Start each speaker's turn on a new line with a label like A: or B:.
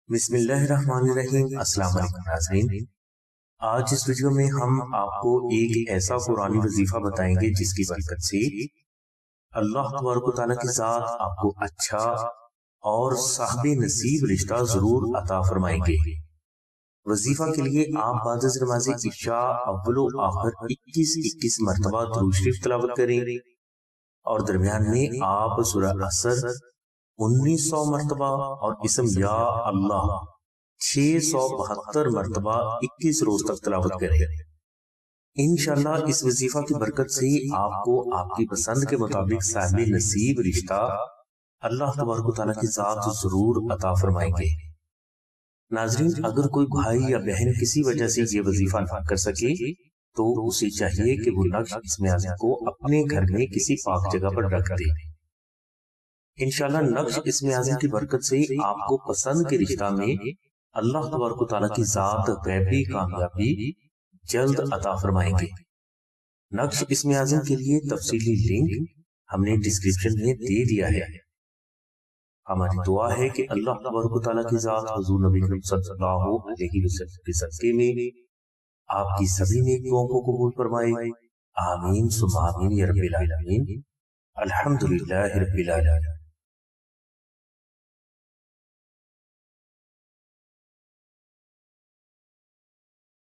A: بسم اللہ الرحمن الرحیم۔ السلام علیکم ناظرین، آج اس ویڈیو میں ہم آپ کو ایک ایسا قرآنی وظیفہ بتائیں گے جس کی برکت سے اللہ تبارک و تعالیٰ کی ذات آپ کو اچھا اور صاحب نصیب رشتہ ضرور عطا فرمائیں گے۔ وظیفہ کے لیے آپ بعد از نماز عشاء اول و آخر 21 مرتبہ درود شریف تلاوت کریں اور درمیان میں آپ سورہ عصر 1900 مرتبہ اور اسم یا اللہ 672 مرتبہ 21 روز تک تلاوت کریں۔ انشاءاللہ اس وظیفہ کی برکت سے آپ کو آپ کی پسند کے مطابق صاحب نصیب رشتہ اللہ تبارک و تعالیٰ کی ذات ضرور عطا فرمائیں گے۔ ناظرین، اگر کوئی بھائی یا بہن کسی وجہ سے یہ وظیفہ نہ کر سکے تو اسے چاہیے کہ وہ نقش اسم اعظم کو اپنے گھر میں کسی پاک جگہ پر رکھ دے۔ انشاءاللہ نقش اسم اعظم کی برکت سے آپ کو پسند کے رشتہ میں اللہ تبارک و تعالیٰ کی ذات غیبی کامیابی جلد عطا فرمائیں گے۔ نقش اسم اعظم کے لیے تفصیلی لنک ہم نے ڈسکرپشن میں دے دیا ہے۔ ہماری دعا ہے کہ اللہ تبارک و تعالیٰ کی ذات حضور نبی کریم صلی اللہ علیہ وسلم کے صدقے میں آپ کی سبھی نیک دعاؤں کو قبول فرمائے۔ آمین ثم آمین یا رب العالمین۔ الحمدللہ رب العالمین۔